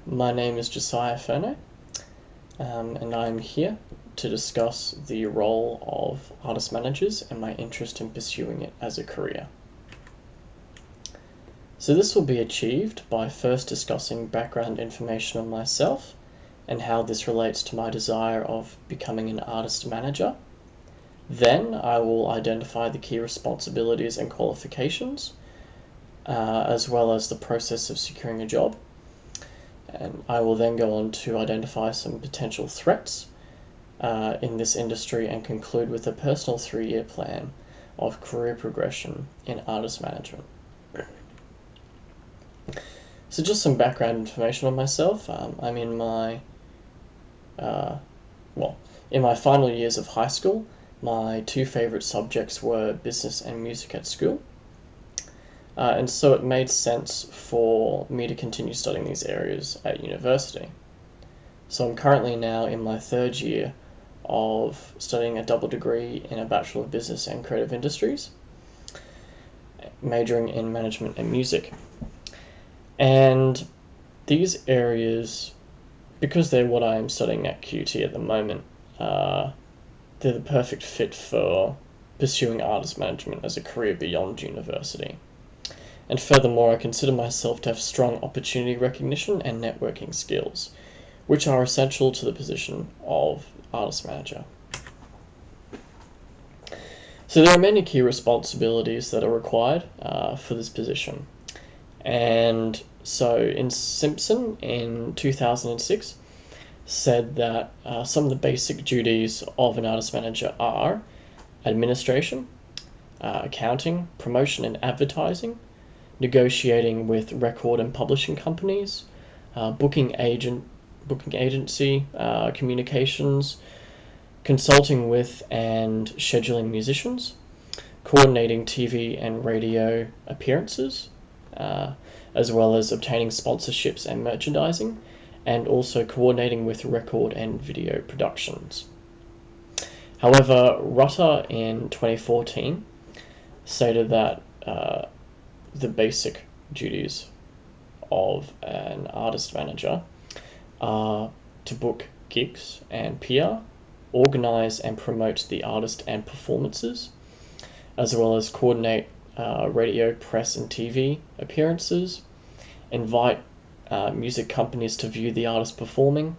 My name is Josiah Furneaux, and I'm here to discuss the role of artist managers and my interest in pursuing it as a career. So this will be achieved by first discussing background information on myself and how this relates to my desire of becoming an artist manager. Then I will identify the key responsibilities and qualifications, as well as the process of securing a job. And I will then go on to identify some potential threats in this industry and conclude with a personal 3-year plan of career progression in artist management. So just some background information on myself. I'm in my final years of high school. My two favorite subjects were business and music at school. And so it made sense for me to continue studying these areas at university. So I'm currently now in my 3rd year of studying a double degree in a Bachelor of Business and Creative Industries, majoring in management and music. And these areas, because they're what I am studying at QT at the moment, they're the perfect fit for pursuing artist management as a career beyond university. And furthermore, I consider myself to have strong opportunity recognition and networking skills, which are essential to the position of artist manager. So there are many key responsibilities that are required for this position. And so in Simpson in 2006 said that some of the basic duties of an artist manager are administration, accounting, promotion and advertising, negotiating with record and publishing companies, booking agency communications, consulting with and scheduling musicians, coordinating TV and radio appearances, as well as obtaining sponsorships and merchandising, and also coordinating with record and video productions. However, Rutter in 2014 stated that the basic duties of an artist manager are to book gigs and PR, organize and promote the artist and performances, as well as coordinate radio, press and TV appearances, invite music companies to view the artist performing,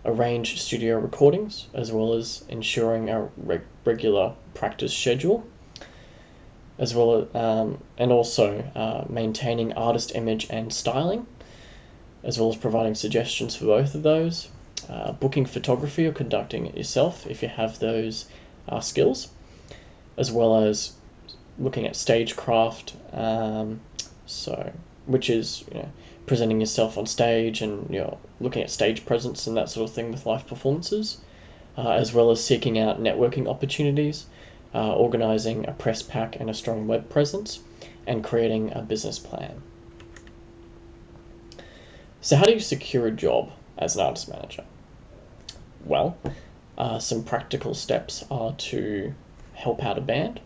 arrange studio recordings, as well as ensuring a regular practice schedule, as well as and also maintaining artist image and styling, as well as providing suggestions for both of those, booking photography or conducting it yourself if you have those skills, as well as looking at stagecraft, which is presenting yourself on stage and looking at stage presence and that sort of thing with live performances, as well as seeking out networking opportunities, organizing a press pack and a strong web presence, and creating a business plan. So how do you secure a job as an artist manager? Well, some practical steps are to help out a band,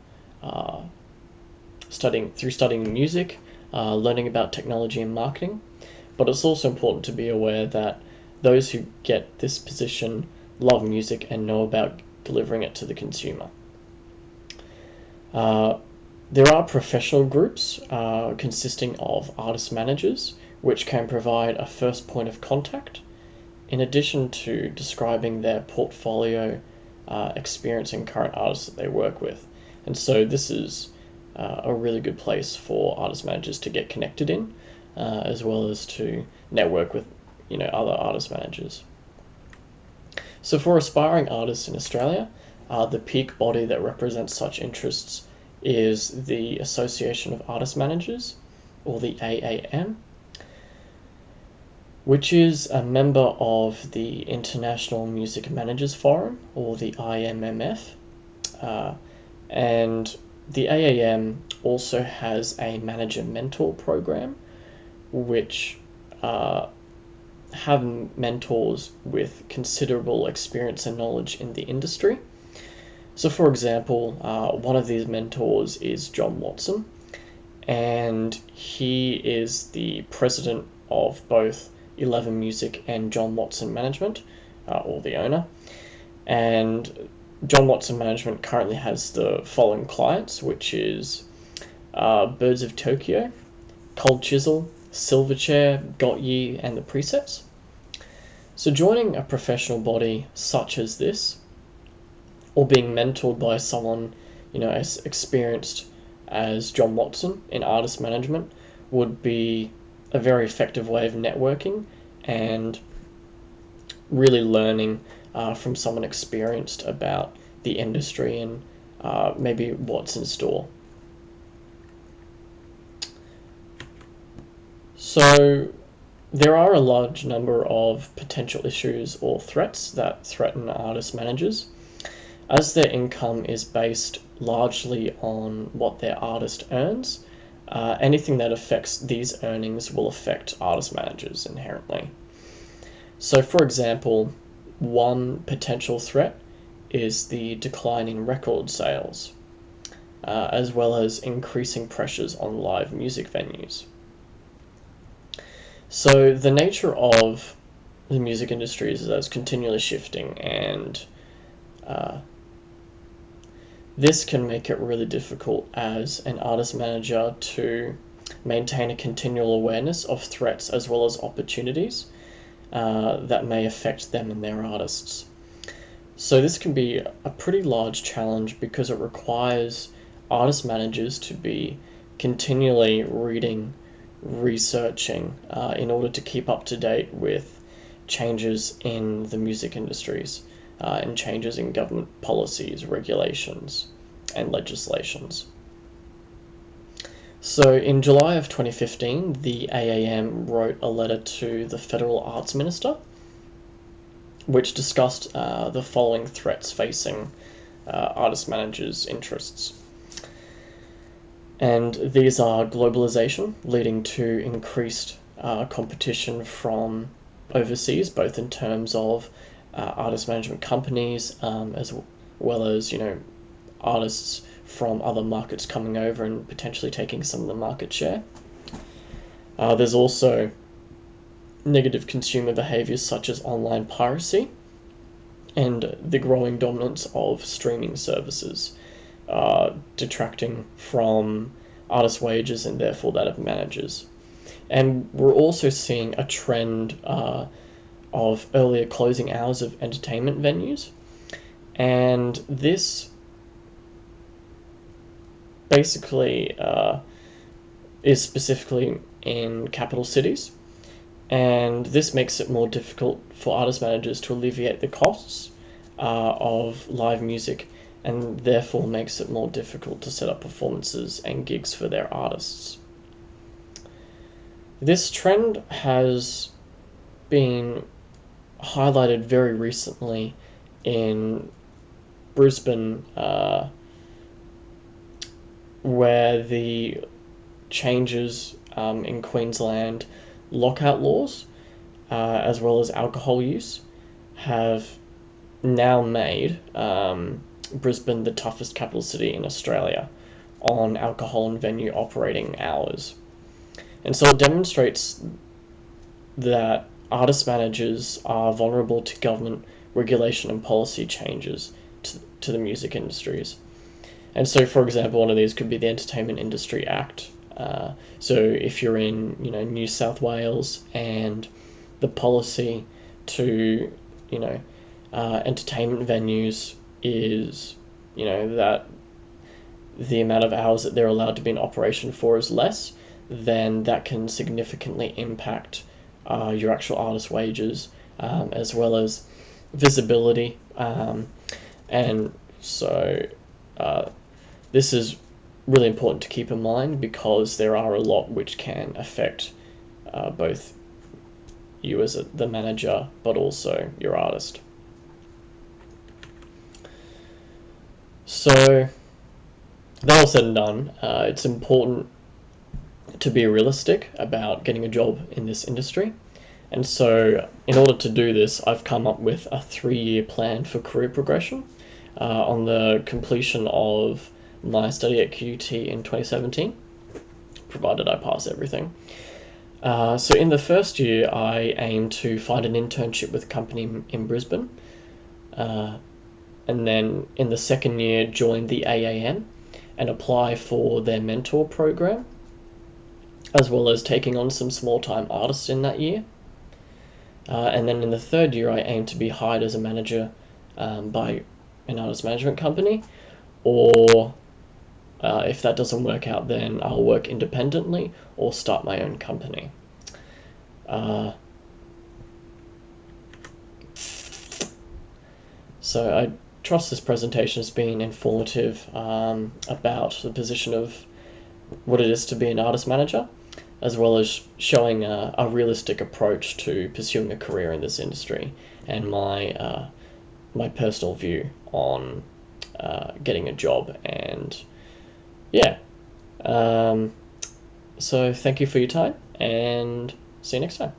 studying music, learning about technology and marketing, but it's also important to be aware that those who get this position love music and know about delivering it to the consumer. There are professional groups consisting of artist managers, which can provide a first point of contact, in addition to describing their portfolio, experience and current artists that they work with. And so this is a really good place for artist managers to get connected in, as well as to network with other artist managers. So for aspiring artists in Australia, the peak body that represents such interests is the Association of Artist Managers, or the AAM, which is a member of the International Music Managers Forum, or the IMMF, and the AAM also has a manager mentor program, which have mentors with considerable experience and knowledge in the industry. So for example, one of these mentors is John Watson, and he is the president of both 11 Music and John Watson Management, or the owner. And John Watson Management currently has the following clients, which is Birds of Tokyo, Cold Chisel, Silverchair, Got Ye, and the Presets. So joining a professional body such as this, or being mentored by someone, as experienced as John Watson in artist management, would be a very effective way of networking and really learning from someone experienced about the industry and maybe what's in store. So there are a large number of potential issues or threats that threaten artist managers, as their income is based largely on what their artist earns. Anything that affects these earnings will affect artist managers inherently. So, for example, one potential threat is the decline in record sales, as well as increasing pressures on live music venues. So the nature of the music industry is that it's continually shifting, and this can make it really difficult as an artist manager to maintain a continual awareness of threats as well as opportunities that may affect them and their artists. So this can be a pretty large challenge because it requires artist managers to be continually reading, researching in order to keep up to date with changes in the music industries and changes in government policies, regulations, and legislations. So in July of 2015, the AAM wrote a letter to the Federal Arts Minister, which discussed the following threats facing artist managers' interests. And these are globalization, leading to increased competition from overseas, both in terms of artist management companies, as well as artists from other markets coming over and potentially taking some of the market share. There's also negative consumer behaviors such as online piracy and the growing dominance of streaming services, detracting from artist wages and therefore that of managers. And we're also seeing a trend of earlier closing hours of entertainment venues, and this basically is specifically in capital cities, and this makes it more difficult for artist managers to alleviate the costs of live music, and therefore makes it more difficult to set up performances and gigs for their artists. This trend has been highlighted very recently in Brisbane, where the changes in Queensland lockout laws, as well as alcohol use, have now made Brisbane the toughest capital city in Australia on alcohol and venue operating hours. And so it demonstrates that artist managers are vulnerable to government regulation and policy changes to the music industries. And so, for example, one of these could be the Entertainment Industry Act. So if you're in, New South Wales, and the policy to, entertainment venues is, that the amount of hours that they're allowed to be in operation for is less, then that can significantly impact your actual artist wages, as well as visibility. And so this is really important to keep in mind, because there are a lot which can affect both you as the manager, but also your artist. So that all said and done, it's important to be realistic about getting a job in this industry. And so in order to do this, I've come up with a 3-year plan for career progression on the completion of my study at QUT in 2017, provided I pass everything. So in the first year, I aimed to find an internship with a company in Brisbane. Uh, and then in the second year, joined the AAN and apply for their mentor program, as well as taking on some small-time artists in that year. And then in the third year, I aimed to be hired as a manager by an artist management company, or if that doesn't work out, then I'll work independently or start my own company. Uh, so I trust this presentation has been informative about the position of what it is to be an artist manager, as well as showing a realistic approach to pursuing a career in this industry, and my personal view on getting a job. And yeah, so thank you for your time, and see you next time.